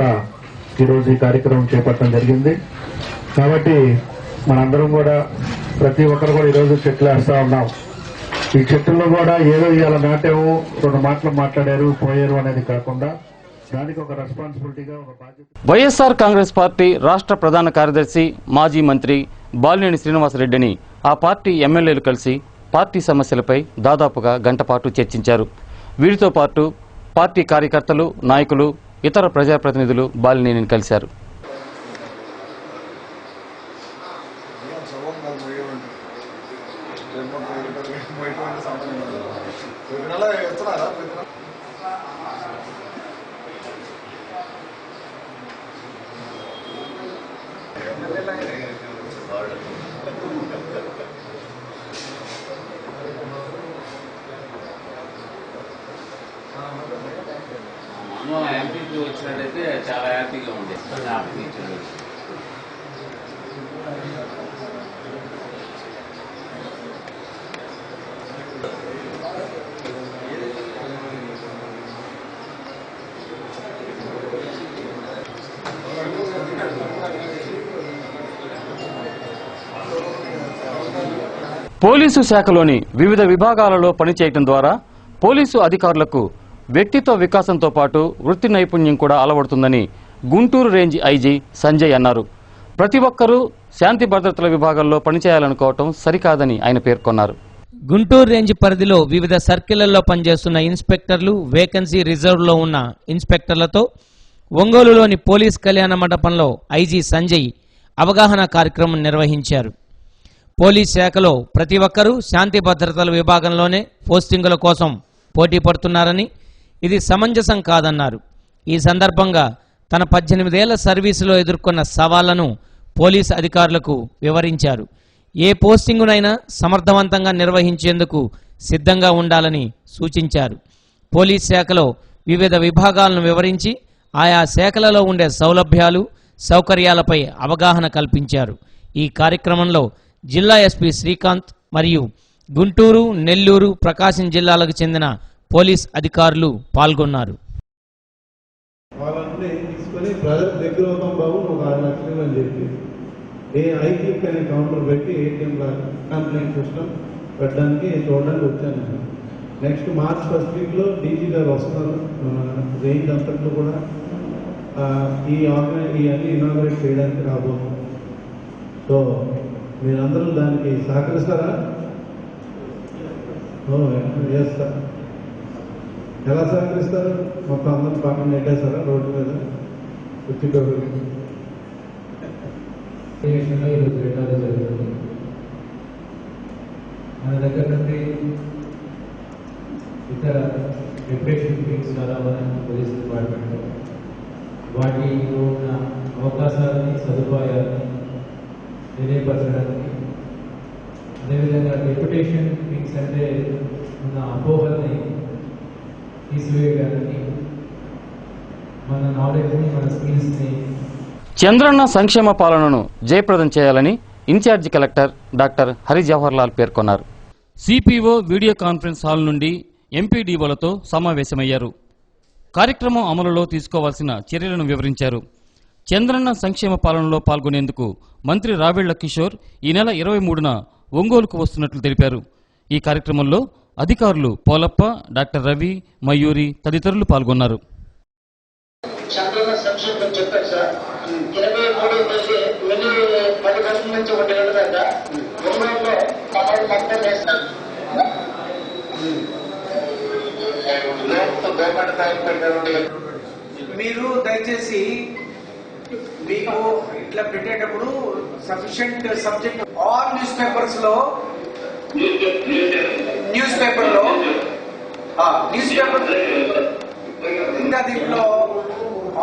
ఈరోజు ఈ కార్యక్రమం చేపట్టడం జరిగింది. కాబట్టి మనందరం కూడా ప్రతి ఒక్కరు కూడా ఈరోజు చెట్లు వేస్తా ఉన్నాం. ఈ చెట్లలో కూడా ఏదో ఇవాళ నాటాము 2 మాటలు మాట్లాడారు పోయారు అనేది కాకుండా దానికి ఒక రెస్పాన్సిబిలిటీగా ఒక బాధ్యత. వైఎస్ఆర్ కాంగ్రెస్ పార్టీ రాష్ట్ర ప్రధాన కార్యదర్శి మాజీ మంత్రి బాలినేని శ్రీనివాసరెడ్డిని ఆ పార్టీ ఎమ్మెల్యేలు కలిసి పార్టీ సమస్యలపై దాదాపుగా గంట పాటు చర్చించారు. వీరితో పాటు పార్టీ కార్యకర్తలు, నాయకులు, ఇతర ప్రజాప్రతినిధులు బాలినేనిని కలిశారు. ఎంపీకి వచ్చినట్టయితే చాలా హ్యాపీగా ఉంది. పోలీసు శాఖలోని వివిధ విభాగాలలో పనిచేయటం ద్వారా పోలీసు అధికారులకు వ్యక్తిత్వ వికాసంతో పాటు వృత్తి నైపుణ్యం కూడా అలవడుతుందని గుంటూరు రేంజ్ ఐజీ సంజయ్ అన్నారు. ప్రతి ఒక్కరూ శాంతి భద్రతల విభాగాల్లో పనిచేయాలనుకోవటం సరికాదని ఆయన పేర్కొన్నారు. గుంటూరు రేంజ్ పరిధిలో వివిధ సర్కిళ్లలో పనిచేస్తున్న ఇన్స్పెక్టర్లు, వేకెన్సీ రిజర్వ్లో ఉన్న ఇన్స్పెక్టర్లతో ఒంగోలులోని పోలీస్ కళ్యాణ మండపంలో ఐజీ సంజయ్ అవగాహన కార్యక్రమం నిర్వహించారు. పోలీస్ శాఖలో ప్రతి ఒక్కరూ శాంతి భద్రతల విభాగంలోనే పోస్టింగుల కోసం పోటీ పడుతున్నారని, ఇది సమంజసం కాదన్నారు. ఈ సందర్భంగా తన 18 ఏళ్ల సర్వీసులో ఎదుర్కొన్న సవాళ్లను పోలీసు అధికారులకు వివరించారు. ఏ పోస్టింగునైనా సమర్థవంతంగా నిర్వహించేందుకు సిద్ధంగా ఉండాలని సూచించారు. పోలీస్ శాఖలో వివిధ విభాగాలను వివరించి ఆయా శాఖలలో ఉండే సౌలభ్యాలు, సౌకర్యాలపై అవగాహన కల్పించారు. ఈ కార్యక్రమంలో జిల్లా ఎస్పీ శ్రీకాంత్ మరియు గుంటూరు, నెల్లూరు, ప్రకాశం జిల్లాలకు చెందిన పోలీస్ అధికారులు పాల్గొన్నారు. వాళ్ళని తీసుకొని ప్రజలకు దగ్గర అవుతాం బాబు, ఒక 6 లక్షలు అని చెప్పి ఐక్లిక్ అనే కౌంటర్ పెట్టి ఏటీఎం కంప్లైంట్ సిస్టమ్ పెట్టడానికి చూడడానికి వచ్చాను నేను. నెక్స్ట్ మార్చ్ 1st వీక్లో డీజీ గారు వస్తారు. రేంజ్ అంతట్లో కూడా ఇవన్నీ ఇనాగరేట్ చేయడానికి రాబోతుంది. సో మీరందరూ దానికి సహకరిస్తారా? Yes sir. ఎలా సహకరిస్తారు? మొత్తం అందరూ పక్కన నెట్టేస్తారా రోడ్డు మీద వచ్చి? ఈరోజు రికార్డు జరుగుతుంది. మన దగ్గర నుండి ఇతర డిప్యూటీ చాలా పోలీస్ డిపార్ట్మెంట్ వాటిలో ఉన్న అవకాశాలని సదుపాయాలని తెలియపరచడానికి, అదేవిధంగా డెప్యుటేషన్ మీటింగ్స్ అంటే ఉన్న అపోహల్ని తీసివేయడానికి, మన నాలెడ్జ్ని మన స్కిల్స్ని చంద్రన్న సంక్షేమ పాలనను జయప్రదం చేయాలని incharge collector doctor Hari Jawahar Lal పేర్కొన్నారు. సిపిఓ వీడియో కాన్ఫరెన్స్ హాల్ నుండి ఎంపీడీఓలతో సమావేశమయ్యారు. కార్యక్రమం అమలులో తీసుకోవాల్సిన చర్యలను వివరించారు. చంద్రన్న సంక్షేమ పాలనలో పాల్గొనేందుకు మంత్రి రావెళ్ల కిషోర్ ఈ నెల 23న ఒంగోలుకు వస్తున్నట్లు తెలిపారు. ఈ కార్యక్రమంలో అధికారులు పోలప్ప, డాక్టర్ రవి, మయూరి తదితరులు పాల్గొన్నారు. చంద్రన్న సంక్షేమం చెప్పారు సార్. 23వ తేదీ 10 గంటల నుంచి 1 గంట దాకా ఒంగోలులో కబడ్డీ మొత్తం వేస్తారు. మీరు దయచేసి మీకు ఇట్లా పెట్టేటప్పుడు సఫిషియెంట్ సబ్జెక్ట్ ఆల్ న్యూస్ పేపర్లో ఇంకా దీంట్లో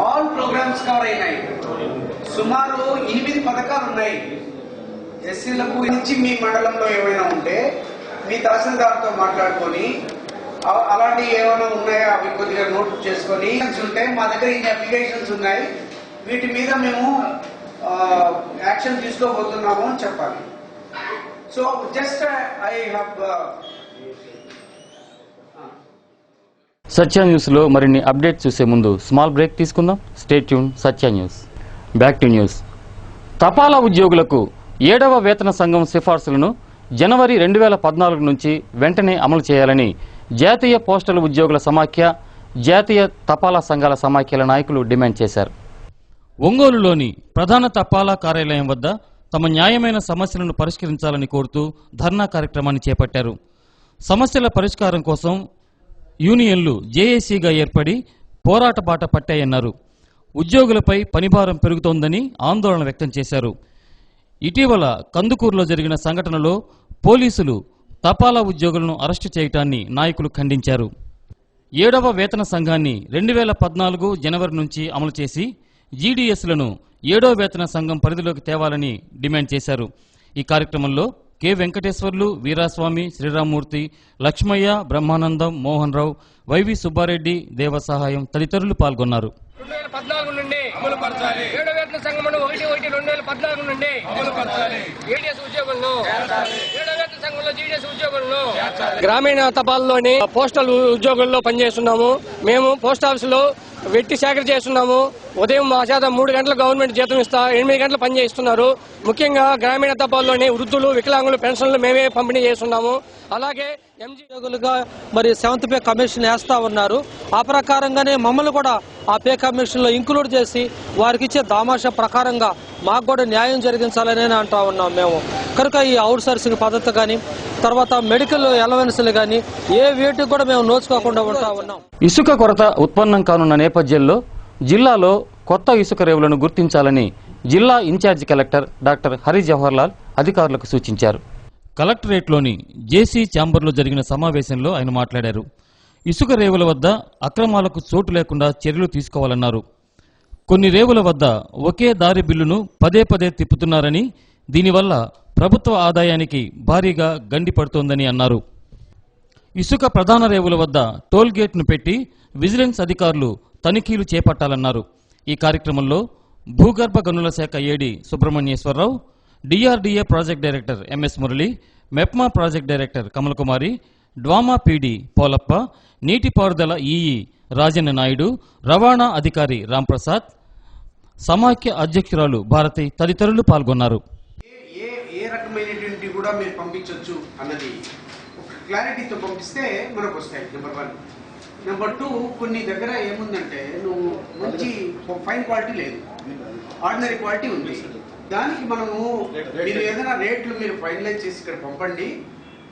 ఆల్ ప్రోగ్రామ్స్ కవర్ అయినాయి. సుమారు 8 పథకాలు ఉన్నాయి. ఎస్సీలకు నుంచి మీ మండలంలో ఏమైనా ఉంటే మీ తహసీల్దార్తో మాట్లాడుకొని అలాంటివి ఏమైనా ఉన్నాయా అవి కొద్దిగా నోట్ చేసుకొని ఉంటే మా దగ్గర ఇన్ని అప్లికేషన్స్ ఉన్నాయి, వీటి మీద మేము యాక్షన్ తీసుకోబోతున్నాము అని చెప్పాలి. So just I have Satya news లో మరిన్ని అప్డేట్స్ చూసే ముందు స్మాల్ బ్రేక్ తీసుకుందాం. Stay tune. Satya news. Back to news. తపాలా ఉద్యోగులకు 7వ వేతన సంఘం సిఫార్సులను జనవరి 2014 నుంచి వెంటనే అమలు చేయాలని జాతీయ పోస్టల్ ఉద్యోగుల సమాఖ్య, జాతీయ తపాలా సంఘాల సమాఖ్యల నాయకులు డిమాండ్ చేశారు. ఒంగోలులోని ప్రధాన తపాలా కార్యాలయం వద్ద తమ న్యాయమైన సమస్యలను పరిష్కరించాలని కోరుతూ ధర్నా కార్యక్రమాన్ని చేపట్టారు. సమస్యల పరిష్కారం కోసం యూనియన్లు జేఏసీగా ఏర్పడి పోరాట బాట పట్టాయన్నారు. ఉద్యోగులపై పనిభారం పెరుగుతోందని ఆందోళన వ్యక్తం చేశారు. ఇటీవల కందుకూరులో జరిగిన సంఘటనలో పోలీసులు తపాలా ఉద్యోగులను అరెస్టు చేయటాన్ని నాయకులు ఖండించారు. 7వ వేతన సంఘాన్ని 2014 జనవరి నుంచి అమలు చేసి జీడీఎస్లను 7వ వేతన సంఘం పరిధిలోకి తేవాలని డిమాండ్ చేశారు. ఈ కార్యక్రమంలో కె వెంకటేశ్వర్లు, వీరాస్వామి, శ్రీరామ్మూర్తి, లక్ష్మయ్య, బ్రహ్మానందం, మోహన్ రావు, వైవి సుబ్బారెడ్డి, దేవసహాయం తదితరులు పాల్గొన్నారు. 2014 నుండి అమలు పరచాలి. 7వ వేతన సంఘం 1/1/2014 నుండి అమలు పరచాలి. జీడీఎస్ ఉద్యోగులను 7వ వేతన సంఘంలో జీడీఎస్ ఉద్యోగులను గ్రామీణ తపాల్లోని పోస్టల్ ఉద్యోగుల్లో పనిచేస్తున్నాము. మేము పోస్ట్ ఆఫీస్ లో వెట్టి సేకరణ చేస్తున్నాము. ఉదయం మా చేత 3 గంటల గవర్నమెంట్ జీతం ఇస్తా 8 గంటలు పనిచేస్తున్నారు. ముఖ్యంగా గ్రామీణ తపాల్లోని వృద్ధులు, వికలాంగులు పెన్షన్లు మేమే పంపిణీ చేస్తున్నాము. అలాగే ఎంజీ ఉద్యోగులుగా మరి 7th పే కమిషన్ వేస్తా ఉన్నారు. ఆ ప్రకారంగానే మమ్మల్ని కూడా ఆ పే కమిషన్ లో ఇంక్లూడ్ చేసి వారికి ఇచ్చే దామాషా ప్రకారంగా మాకు కూడా న్యాయం జరిగించాలని అంటా ఉన్నాం మేము. కనుక ఈ అవుట్ సోర్సింగ్ పద్ధతి కానీ, తర్వాత మెడికల్ అలవెన్స్లు కానీ ఏ వేటికి కూడా మేము నోచుకోకుండా ఉంటా ఉన్నాం. ఇసుక కొరత ఉత్పన్నం కానున్న నేపథ్యంలో జిల్లాలో కొత్త ఇసుక రేవులను గుర్తించాలని జిల్లా incharge collector doctor Hari Jawahar Lal అధికారులకు సూచించారు. కలెక్టరేట్లోని జేసీ ఛాంబర్లో జరిగిన సమావేశంలో ఆయన మాట్లాడారు. ఇసుక రేవుల వద్ద అక్రమాలకు చోటు లేకుండా చర్యలు తీసుకోవాలన్నారు. కొన్ని రేవుల వద్ద ఒకే దారి బిల్లును పదే తిప్పుతున్నారని, దీనివల్ల ప్రభుత్వ ఆదాయానికి భారీగా గండి పడుతోందని అన్నారు. ఇసుక ప్రధాన రేవుల వద్ద టోల్ గేట్ను పెట్టి విజిలెన్స్ అధికారులు తనిఖీలు చేపట్టాలన్నారు. ఈ కార్యక్రమంలో భూగర్భ గనుల శాఖ AD Subrahmanyeswararao, DRDA project director MS Murali, MEPMA project director Kamalakumari, DWAMA PD Polappa, నీటిపారుదల ఈఈ రాజన్న నాయుడు, రవాణా అధికారి రాంప్రసాద్, సమాఖ్య అధ్యక్షురాలు భారతి తదితరులు పాల్గొన్నారు. ఏ రకమైనటువంటి కూడా మీరు పంపించవచ్చు అన్నది ఒక క్లారిటీతో పంపిస్తే మనకు వస్తాయి. నెంబర్ 1. నెంబర్ 2, కొన్ని దగ్గర ఏముందంటే నువ్వు మంచి ఫైన్ క్వాలిటీ లేదు, ఆర్డినరీ క్వాలిటీ ఉంది. దానికి మనము మీరు ఏదైనా రేట్లు మీరు ఫైనలైజ్ చేసి ఇక్కడ పంపండి,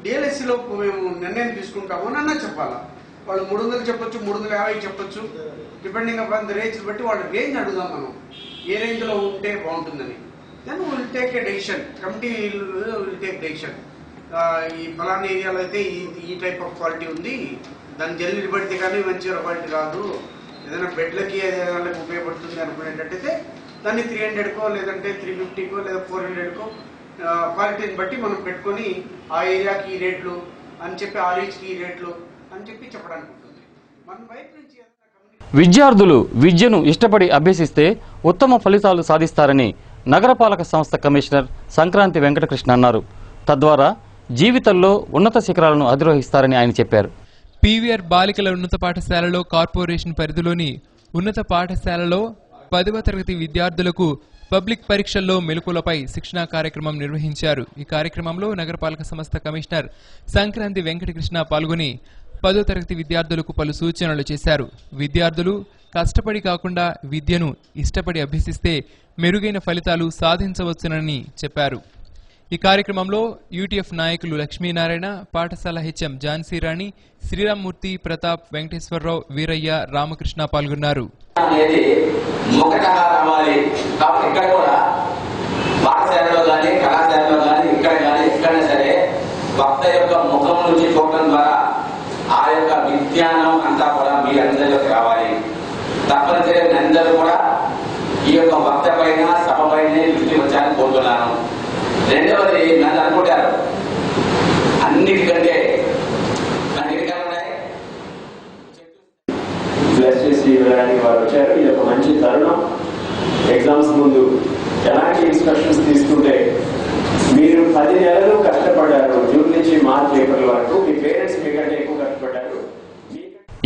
డిఎల్ఎస్సీలో మేము నిర్ణయం తీసుకుంటాము అని అన్నా చెప్పాలా. వాళ్ళు 300 చెప్పొచ్చు, 350 చెప్పొచ్చు, డిపెండింగ్ అపాన్ ది రేంజ్ బట్టి వాళ్ళ రేంజ్ అడుగుదాం మనం, ఏ రేంజ్లో ఉంటే బాగుంటుందని. Then will take a decision, committee will take decision. ఈ ఫలానా ఏరియాలో అయితే ఈ టైప్ ఆఫ్ క్వాలిటీ ఉంది, దాని జల్లి పడితే కానీ మంచి క్వాలిటీ రాదు, ఏదైనా బెడ్లకి ఏదైనా ఉపయోగపడుతుంది అనుకునేటట్టయితే దాన్ని 300కో లేదంటే 350కో లేదా 400కో క్వాలిటీని బట్టి మనం పెట్టుకొని ఆ ఏరియాకి ఈ రేట్లు అని చెప్పి ఆ రీచ్కి ఈ రేట్లు అని చెప్పి చెప్పడానికి ఉంటుంది. మన వైపు నుంచి విద్యార్థులు విద్యను ఇష్టపడి అభ్యసిస్తే ఉత్తమ ఫలితాలు సాధిస్తారని నగరపాలక సంస్థ కమిషనర్ సంక్రాంతి వెంకటకృష్ణ అన్నారు. తద్వారా జీవితంలో ఉన్నత శిఖరాలను అధిరోహిస్తారని ఆయన చెప్పారు. పీవీఆర్ బాలికల ఉన్నత పాఠశాలలో కార్పొరేషన్ పరిధిలోని ఉన్నత పాఠశాలలో 10వ తరగతి విద్యార్థులకు పబ్లిక్ పరీక్షల్లో మెలకువలపై శిక్షణా కార్యక్రమం నిర్వహించారు. ఈ కార్యక్రమంలో నగరపాలక సంస్థ కమిషనర్ సంక్రాంతి వెంకటకృష్ణ పాల్గొని 10వ తరగతి విద్యార్థులకు పలు సూచనలు చేశారు. విద్యార్థులు కష్టపడి కాకుండా విద్యను ఇష్టపడి అభ్యసిస్తే మెరుగైన ఫలితాలు సాధించవచ్చునని చెప్పారు. ఈ కార్యక్రమంలో యూటీఎఫ్ నాయకులు లక్ష్మీనారాయణ, పాఠశాల హెచ్ఎం ఝాన్సీరాణి, శ్రీరామ్మూర్తి, ప్రతాప్, వెంకటేశ్వరరావు, వీరయ్య, రామకృష్ణ పాల్గొన్నారు. ఇక్కడ కూడా పాఠశాలలో కానీ కళాశాలలో కానీ ఎక్కడైనా సరే భక్త యొక్క ముఖం నుంచి చూడటం ద్వారా ఆ యొక్క విజ్ఞానం అంతా కూడా మీ అందరిలోకి రావాలి. తప్పనిసరిగా అందరూ కూడా ఈ యొక్క భక్త పైన సభ పైన దృష్టి వచ్చాలని కోరుతున్నాను. రెండవది నన్ను అనుకుంటారు అన్నిటికంటే బ్లెస్ చేసి వెళ్ళడానికి వారు వచ్చారు. ఇది ఒక మంచి తరుణం. ఎగ్జామ్స్ ముందు ఎలాంటి ఇన్స్ట్రక్షన్స్ తీసుకుంటే మీరు 10 నెలలు కష్టపడ్డారు, జూన్ నుంచి మార్చ్ ఏప్రిల్ వరకు మీ పేరెంట్స్ మీకంటే ఎక్కువ కష్టపడ్డారు.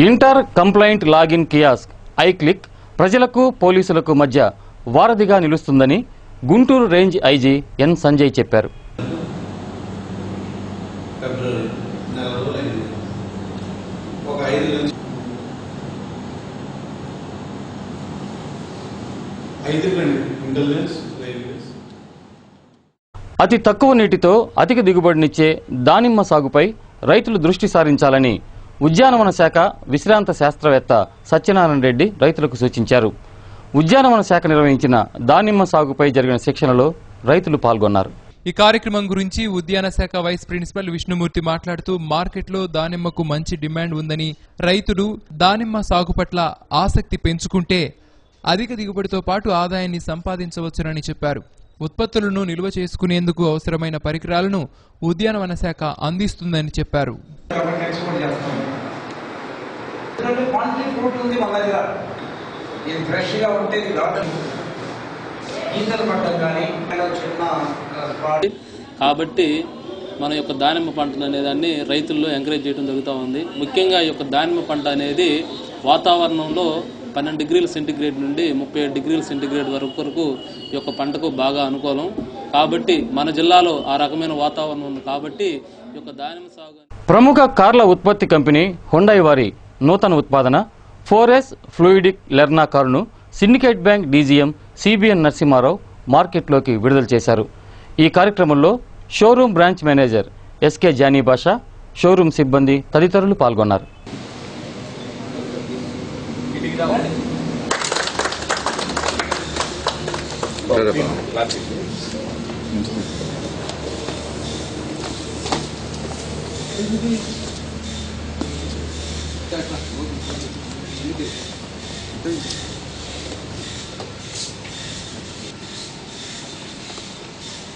Inter complaint login kiosk iClick ప్రజలకు పోలీసులకు మధ్య వారధిగా నిలుస్తుందని గుంటూరు రేంజ్ ఐజీ ఎన్ సంజయ్ చెప్పారు. అతి తక్కువ నీటితో అధిక దిగుబడినిచ్చే దానిమ్మ సాగుపై రైతులు దృష్టి సారించాలని ఉద్యానవన శాఖ విశ్రాంత శాస్త్రవేత్త సత్యనారాయణ రెడ్డి రైతులకు సూచించారు. ఉద్యానవన శాఖ నిర్వహించిన దానిమ్మ సాగుపై జరిగిన శిక్షణలో రైతులు పాల్గొన్నారు. ఈ కార్యక్రమం గురించి ఉద్యాన శాఖ వైస్ ప్రిన్సిపల్ విష్ణుమూర్తి మాట్లాడుతూ మార్కెట్లో దానిమ్మకు మంచి డిమాండ్ ఉందని, రైతులు దానిమ్మ సాగు పట్ల ఆసక్తి పెంచుకుంటే అధిక దిగుబడితో పాటు ఆదాయాన్ని సంపాదించవచ్చునని చెప్పారు. ఉత్పత్తులను నిల్వ చేసుకునేందుకు అవసరమైన పరికరాలను ఉద్యానవన శాఖ అందిస్తుందని చెప్పారు. కాబట్టి మన యొక్క దానిమ్మ పంటలు అనేదాన్ని రైతుల్లో ఎంకరేజ్ చేయడం జరుగుతూ ఉంది. ముఖ్యంగా ఈ యొక్క దానిమ్మ పంట అనేది వాతావరణంలో 12 డిగ్రీల సెంటీగ్రేడ్ నుండి 37 డిగ్రీల సెంటీగ్రేడ్ వరకు ఈ యొక్క పంటకు బాగా అనుకూలం. కాబట్టి మన జిల్లాలో ఆ రకమైన వాతావరణం ఉంది కాబట్టి ఈ యొక్క దానిమ్మ సాగు. ప్రముఖ కార్ల ఉత్పత్తి కంపెనీ హుండాయ్ వారి నూతన ఉత్పాదన 4S ఫ్లూయిడిక్ లెర్నా కారును syndicate bank DGM CBN Narasimharao మార్కెట్లోకి విడుదల చేశారు. ఈ కార్యక్రమంలో showroom branch manager SK Jani Basha, showroom సిబ్బంది తదితరులు పాల్గొన్నారు.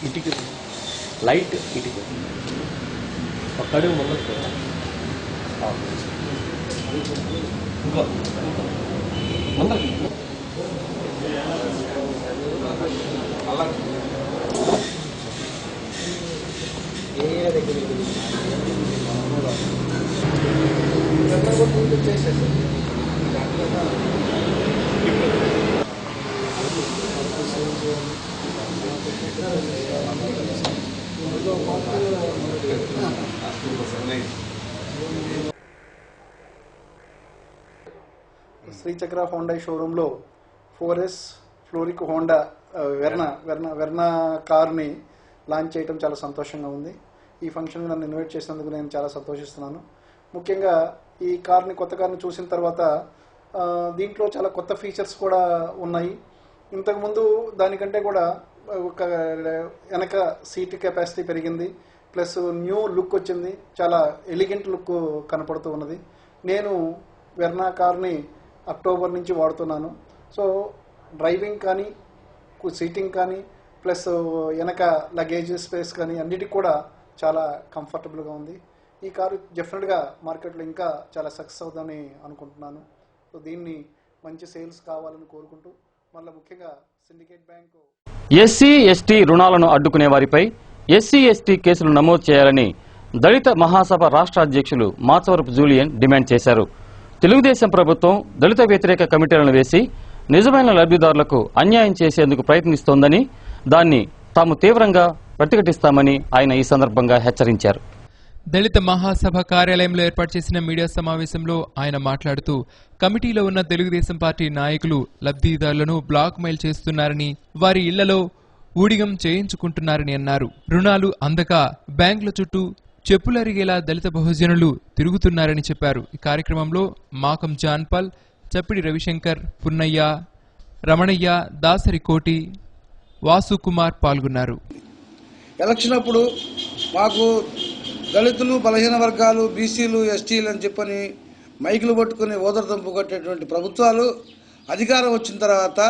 ఇటుక లైట్ ఇటుక ఒక్కడే ఉండదు. శ్రీచక్ర హోండా షోరూంలో 4S ఫ్లోరిక్ హోండా వెర్నా కార్ని లాంచ్ చేయడం చాలా సంతోషంగా ఉంది. ఈ ఫంక్షన్ నన్ను ఇన్వైట్ చేసినందుకు నేను చాలా సంతోషిస్తున్నాను. ముఖ్యంగా ఈ కార్ని కొత్త కార్ని చూసిన తర్వాత దీంట్లో చాలా కొత్త ఫీచర్స్ కూడా ఉన్నాయి. ఇంతకుముందు దానికంటే కూడా ఒక వెనక సీట్ కెపాసిటీ పెరిగింది, ప్లస్ న్యూ లుక్ వచ్చింది, చాలా ఎలిగెంట్ లుక్ కనపడుతూ ఉన్నది. నేను వెర్నా కార్ని అక్టోబర్ నుంచి వాడుతున్నాను. సో డ్రైవింగ్ కానీ సీటింగ్ కానీ ప్లస్ వెనక లగేజ్ స్పేస్ కానీ అన్నిటికి కూడా చాలా కంఫర్టబుల్గా ఉంది. ఈ కారు డెఫినెట్గా మార్కెట్లో ఇంకా చాలా సక్సెస్ అవుతుందని అనుకుంటున్నాను. సో దీన్ని మంచి సేల్స్ కావాలని కోరుకుంటూ మళ్ళీ ముఖ్యంగా సిండికేట్ బ్యాంకు ఎస్సీ ఎస్టీ రుణాలను అడ్డుకునే వారిపై ఎస్సీ ఎస్టీ కేసులు నమోదు చేయాలని దళిత మహాసభ రాష్ట్ర అధ్యక్షులు మాచవరపు జూలియన్ డిమాండ్ చేశారు. తెలుగుదేశం ప్రభుత్వం దళిత వ్యతిరేక కమిటీలను వేసి నిజమైన లబ్ధిదారులకు అన్యాయం చేసేందుకు ప్రయత్నిస్తోందని, దాన్ని తాము తీవ్రంగా ప్రతిఘటిస్తామని ఆయన ఈ సందర్భంగా హెచ్చరించారు. దళిత మహాసభ కార్యాలయంలో ఏర్పాటు చేసిన మీడియా సమావేశంలో ఆయన మాట్లాడుతూ కమిటీలో ఉన్న తెలుగుదేశం పార్టీ నాయకులు లబ్ధిదారులను బ్లాక్ మెయిల్ చేస్తున్నారని, వారి ఇళ్లలో ఊడిగం చేయించుకుంటున్నారని అన్నారు. రుణాలు అందక బ్యాంకుల చుట్టూ చెప్పులరిగేలా దళిత బహుజనులు తిరుగుతున్నారని చెప్పారు. ఈ కార్యక్రమంలో మాకం జాన్పాల్, చప్పిడి రవిశంకర్, పున్నయ్య, రమణయ్య, దాసరి కోటి, వాసు కుమార్ పాల్గొన్నారు. ఎలక్షన్ అప్పుడు మాకు దళితులు, బలహీన వర్గాలు, బీసీలు, ఎస్టీలు అని చెప్పని మైకులు పట్టుకుని ఓదరదంపు కొట్టేటువంటి ప్రభుత్వాలు అధికారం వచ్చిన తర్వాత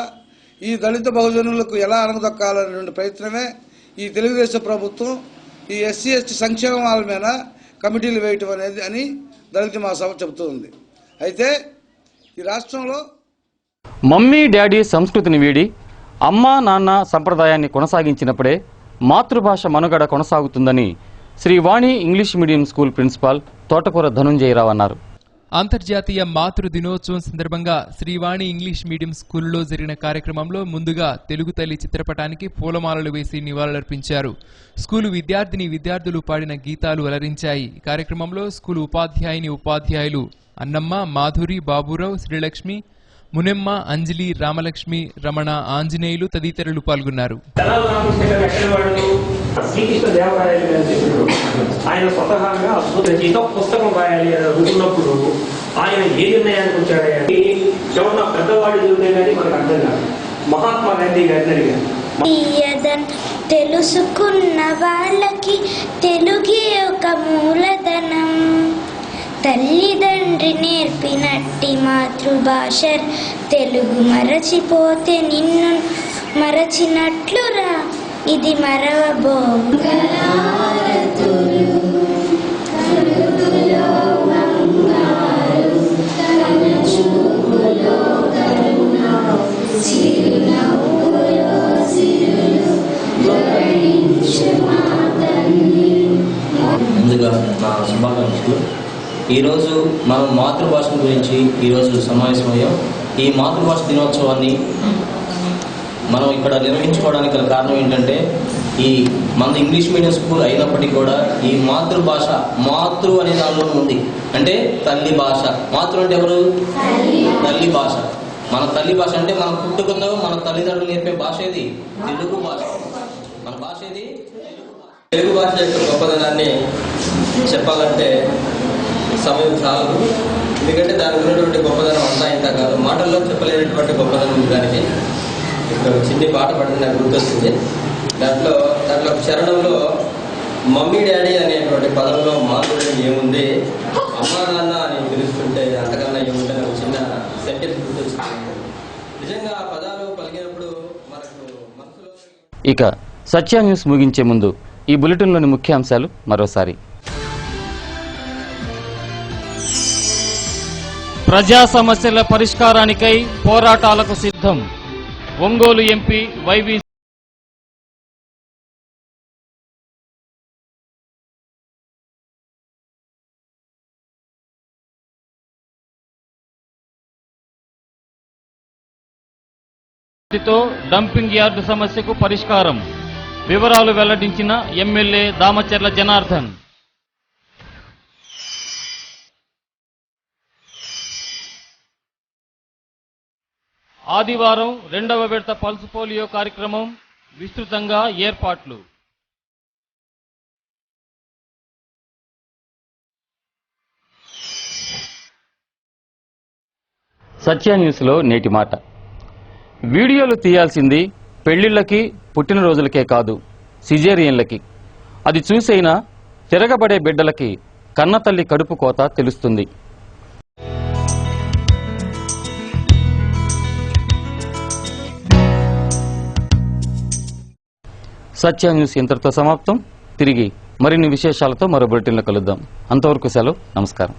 ఈ దళిత బహుజనులకు ఎలా అణగదొక్కాలనేటువంటి ప్రయత్నమే ఈ తెలుగుదేశం ప్రభుత్వం ఈ ఎస్సీ ఎస్టీ సంక్షేమాల మీద కమిటీలు వేయటం అనేది అని దళిత మహాసభ చెబుతూ ఉంది. అయితే ఈ రాష్ట్రంలో మమ్మీ డాడీ సంస్కృతిని వీడి అమ్మా నాన్న సంప్రదాయాన్ని కొనసాగించినప్పుడే మాతృభాష మనుగడ కొనసాగుతుందని Srivani English medium school principal తోటకూర ధనుంజయరావు అన్నారు. అంతర్జాతీయ మాతృ దినోత్సవం సందర్భంగా శ్రీవాణి ఇంగ్లీష్ మీడియం స్కూల్లో జరిగిన కార్యక్రమంలో ముందుగా తెలుగు తల్లి చిత్రపటానికి పూలమాలలు వేసి నివాళులర్పించారు. స్కూలు విద్యార్థులు పాడిన గీతాలు అలరించాయి. కార్యక్రమంలో స్కూలు ఉపాధ్యాయులు అన్నమ్మ, మాధురి, బాబురావు, శ్రీలక్ష్మి, మునెమ్మ, అంజలి, రామలక్ష్మి, రమణ, ఆంజనేయులు తదితరులు పాల్గొన్నారు. శ్రీకృష్ణ దేవరాయలు గారు చెప్పారు, ఆయన స్వతహాగా అద్భుతంగా పుస్తకం రాయాలి అని అనుకున్నప్పుడు ఆయన ఏ నిర్ణయానికి వచ్చాడంటే ఎవరన్నా పెద్దవాళ్ళు చెబితే కానీ మనకు అర్థం కాదు. మహాత్మా గాంధీ గారిని అడిగారు, తెలుసుకున్న వాళ్ళకి తెలుగే ఒక మూలధనం, తల్లిదండ్రి నేర్పినట్టి మాతృభాష తెలుగు మరచిపోతే నిన్ను మరచినట్లురా, ఇది మరవబో. ముందుగా నా శుభాకాంక్షలు. ఈరోజు మనం మాతృభాష గురించి ఈరోజు సమావేశమయ్యాం. ఈ మాతృభాష దినోత్సవాన్ని మనం ఇక్కడ నిర్వహించుకోవడానికి గల కారణం ఏంటంటే, ఈ మన ఇంగ్లీష్ మీడియం స్కూల్ అయినప్పటికీ కూడా ఈ మాతృభాష, మాతృ అనే దానిలోనే ఉంది. అంటే తల్లి భాష. మాతృ అంటే ఎవరు? తల్లి భాష. మన తల్లి భాష అంటే మనం పుట్టుకున్నాం, మన తల్లిదండ్రులు నేర్పే భాష ఏది? తెలుగు భాష. మన భాష ఏది? తెలుగు భాష యొక్క గొప్పదనాన్ని చెప్పాలంటే సమయం చాలు. ఎందుకంటే దానికి ఉన్నటువంటి గొప్పదనం అంతా ఇంత కాదు, మాటల్లో చెప్పలేనటువంటి గొప్పదనం ఉంది. దానికి ఇక్కడ చిన్ని పాట పడింది, నాకు గుర్తొస్తుంది. దాంట్లో ఒక చరణంలో మమ్మీ డాడీ అనేటువంటి పదంలో మాతృడి ఏముంది, అమ్మా నాన్న అని పిలుస్తుంటే అంతకన్నా ఏముంటే నాకు చిన్న సెంటెన్స్ గుర్తొచ్చింది. నిజంగా ఆ పదాలు పలికినప్పుడు మనకు మనసులో. ఇక సత్య న్యూస్ ముగించే ముందు ఈ బులెటిన్లోని ముఖ్యాంశాలు మరోసారి. ప్రజా సమస్యల పరిష్కారానికై పోరాటాలకు సిద్ధం. Ongole MP YV. Dumping yard సమస్యకు పరిష్కారం. వివరాలు వెల్లడించిన ఎమ్మెల్యే దామచర్ల జనార్దన్. ఆదివారం 2వ విడత పల్స్ పోలియో కార్యక్రమం, విస్తృతంగా ఏర్పాట్లు. సత్య న్యూస్లో నేటి మాట. వీడియోలు తీయాల్సింది పెళ్లిళ్లకి, పుట్టినరోజులకే కాదు, సిజేరియన్లకి. అది చూసైనా తిరగబడే బిడ్డలకి కన్నతల్లి కడుపు కోత తెలుస్తుంది. సత్య న్యూస్ ఇంతటితో సమాప్తం. తిరిగి మరిన్ని విశేషాలతో మరో బులెటిన్లో కలుద్దాం. అంతవరకు సెలవు. నమస్కారం.